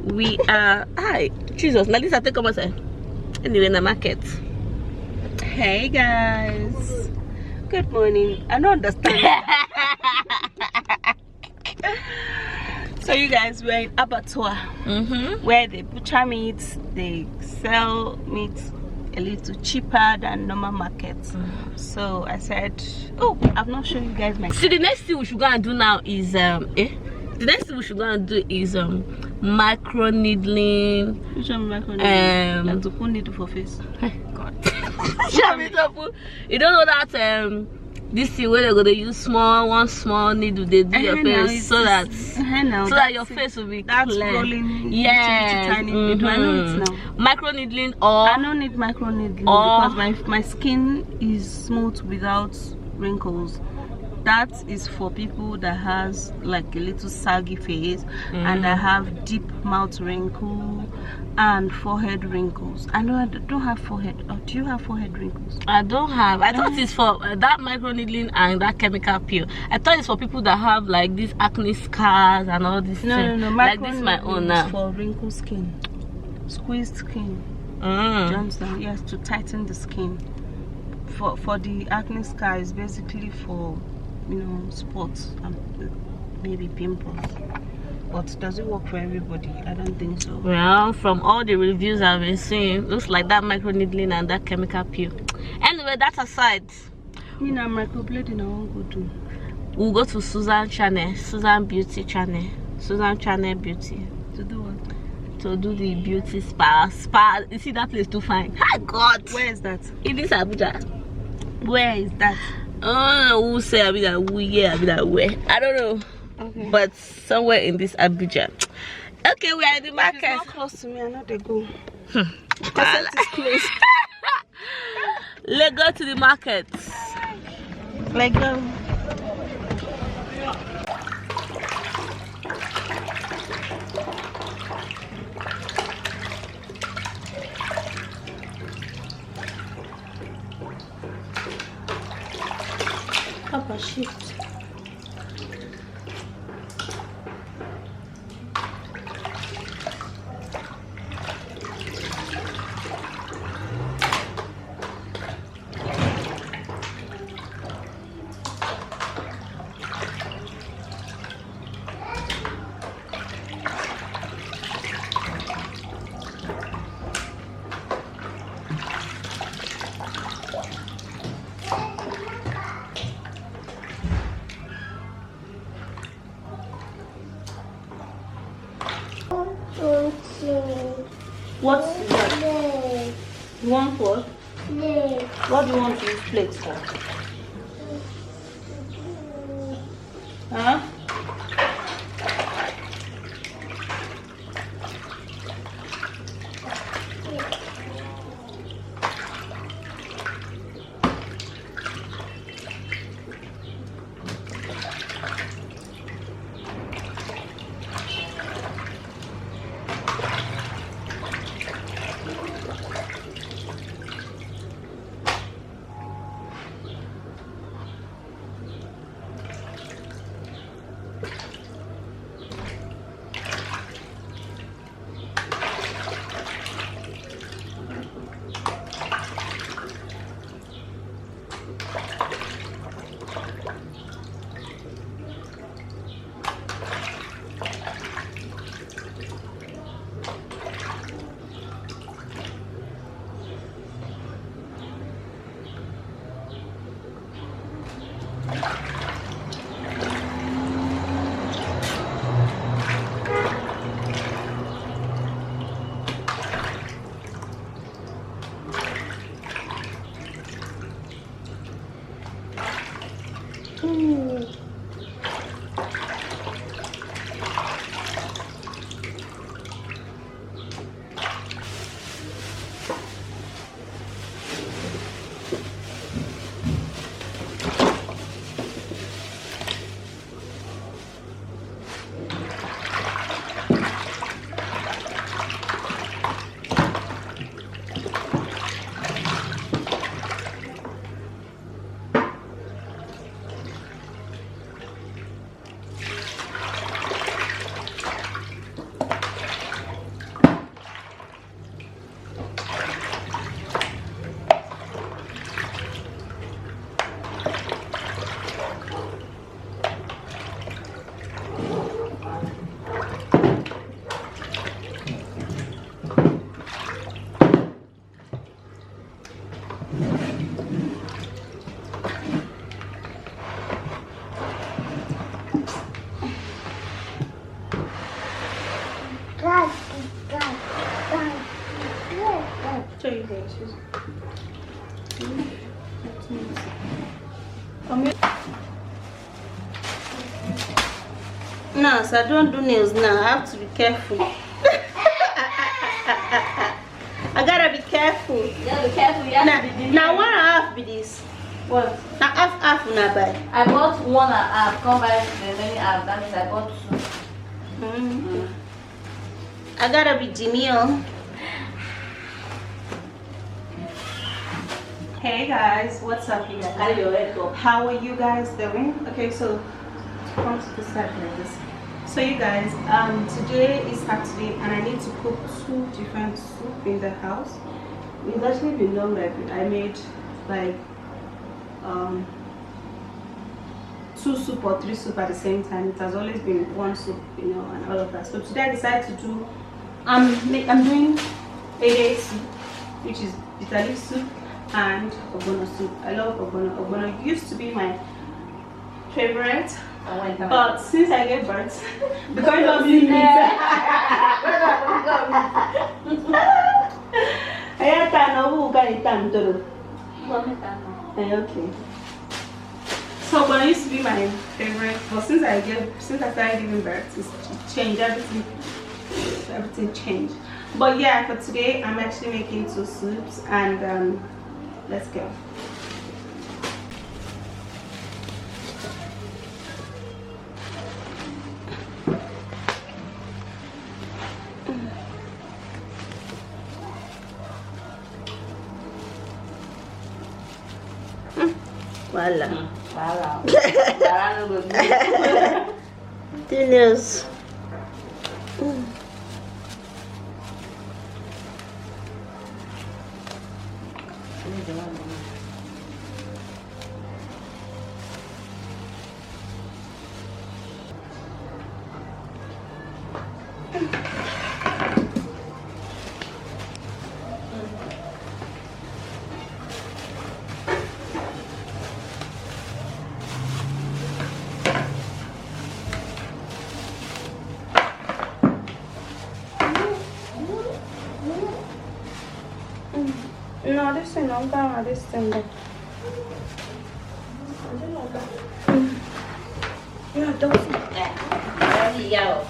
We are. Hi, Jesus. Now, Lisa, take come say. Anyway, in the market. Hey guys. Good morning. I don't understand. So you guys, we're in abattoir, where they butcher meat, they sell meat a little cheaper than normal markets. So I said, oh, I've not shown you guys my. See, the next thing we should go and do now is the next thing we should go and do is micro needling. Which one micro needling? Like to put needle for face. God. You don't know that this thing where they're gonna use one small needle they do your face so that your face will be clear. Rolling, yeah, tiny needle. I know it now. Micro needling, or I don't need micro needling because my skin is smooth without wrinkles. That is for people that has like a little saggy face and that have deep mouth wrinkle and forehead wrinkles. I know I don't have forehead. Oh, do you have forehead wrinkles? I don't have. I thought it's for that micro needling and that chemical peel. I thought it's for people that have like these acne scars and all this. No. Like this, my own now. For wrinkled skin, squeezed skin. Johnson, yes, to tighten the skin. For the acne scar is basically for, you know, spots and maybe pimples. But does it work for everybody? I don't think so. Well, from all the reviews I've been seeing, looks like that micro needling and that chemical peel. Anyway, that aside, you know, microblading I won't go to. We'll go to Susan channel, Susan Beauty channel, Susan Channel Beauty. To do what? To do the beauty spa. You see that place too fine. Hi God. Where is that? It is Abuja. Where is that? Oh, who say Abuja? Where? I don't know. Okay. But somewhere in this Abuja. Okay, we are in the market. It's not close to me. I know they go. Because it is close. Let's go to the market. Like Papa, shift. What's that? You want what? What do you want to use plates for? Huh? Show you guys. No, so I don't do nails now. I have to be careful. I gotta be careful. You gotta be careful. You have to be Now, 1.5 be this. What? Now, half na buy. I bought 1.5. Come buy the many half. That means I bought 2. I gotta be demure. Hey guys, what's up you guys? Carry your head up. How are you guys doing? Okay, so come to the side like this. So you guys, today is Saturday and I need to cook 2 different soup in the house. It's actually been long. Like I made like 2 soup or 3 soup at the same time. It has always been 1 soup, you know, and all of that. So today I decided to do I'm doing ede soup, which is bitter leaf soup, and ogbono soup. I love ogbono. Ogbono used to be my favorite, but since I gave birth, because of me, okay. So ogbono used to be my favorite, but since I started giving birth, it changed. Everything changed. But yeah, for today I'm actually making 2 soups, and let's go. Voila. Dinners. No, this thing, I'm down with this thing. Yeah, don't. Yeah.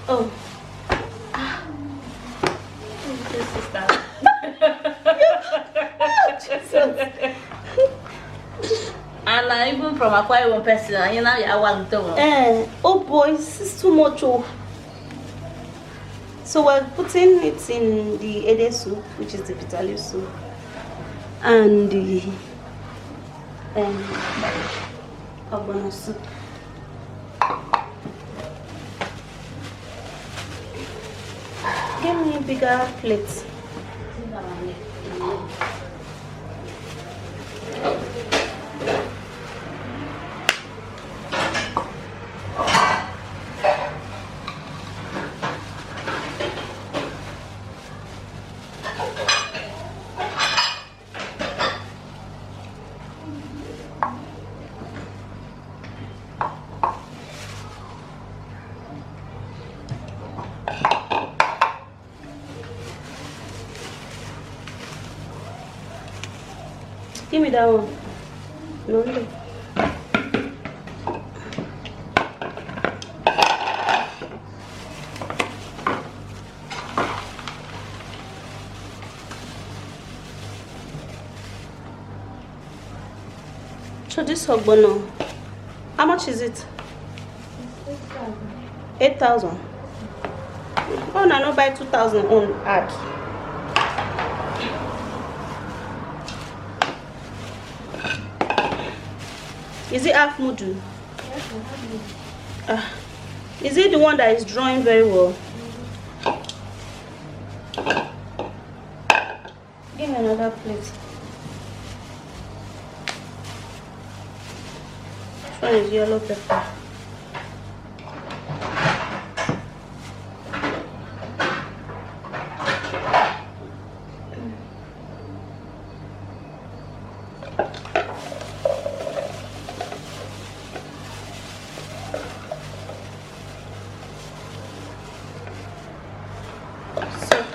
Oh. This is that. And even from a quiet one person, you know, I want to. Oh boy, this is too much. Oh. So we're putting it in the ede soup, which is the bitter leaf soup, and the ogbono soup. Give me a bigger plate. Give me that one. No. So this ogbono, how much is it? 8,000. Oh, no, no, buy 2,000 on ad. Is it half mudu? Is it the one that is drawing very well? Give me another plate. This one is yellow pepper. So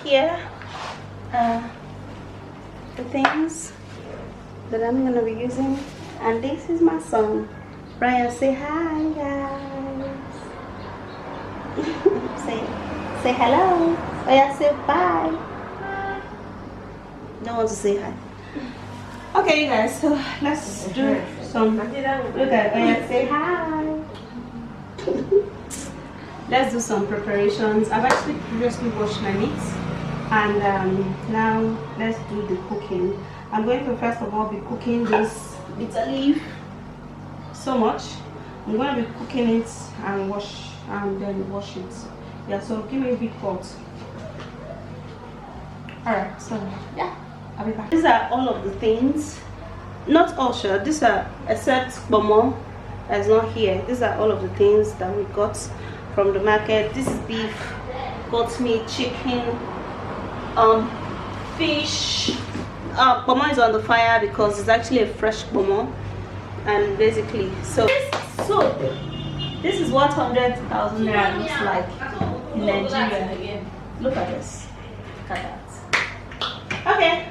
here are the things that I'm gonna be using, and this is my son. Brian, say hi, guys. say hello. Oh yeah, say bye. Don't want to say hi. Okay, you guys. So let's do some. Look at Brian. Say hi. Let's do some preparations. I've actually previously washed my meat, and now let's do the cooking. I'm going to first of all be cooking this bitter leaf so much. I'm going to be cooking it and then wash it. Yeah, so give me a big pot. Alright, so yeah, I'll be back. These are all of the things, not all sure, these are, except Bomo that's not here. These are all of the things that we got from the market. This is beef, goat meat, chicken, fish. Bomo is on the fire because it's actually a fresh Bomo, and basically so this is what 100,000 naira looks like in Nigeria. Look at this. Look at that. Okay.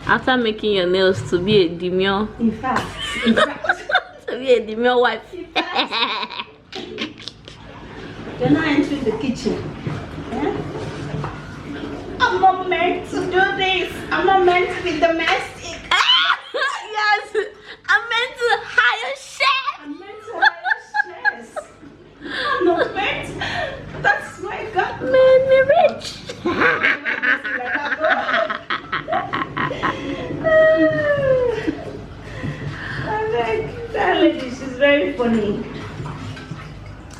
After making your nails to be a demure, In fact. to be a demure wife. You're not entering the kitchen. Yeah? I'm not meant to do this. I'm not meant to be domestic. Yes, I'm meant to hire chef. I'm meant to hire chefs. I'm not meant. That's why God Made me rich. That lady, she's very funny.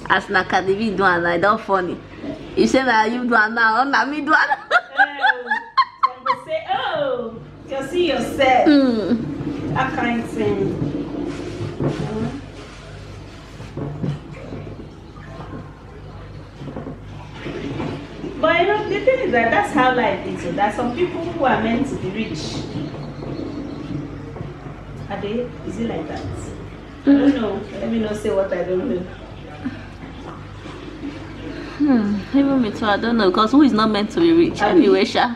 As na Cardi do and I don't funny. You say that you do and now, not me do. Some will say, oh, you see yourself. That kind of thing. But you know, the thing is that that's how life is. So there are some people who are meant to be rich. Are they? Is it like that? I don't know. Let me not say what I don't know. Even me too, I don't know, because who is not meant to be rich anyway, Sha?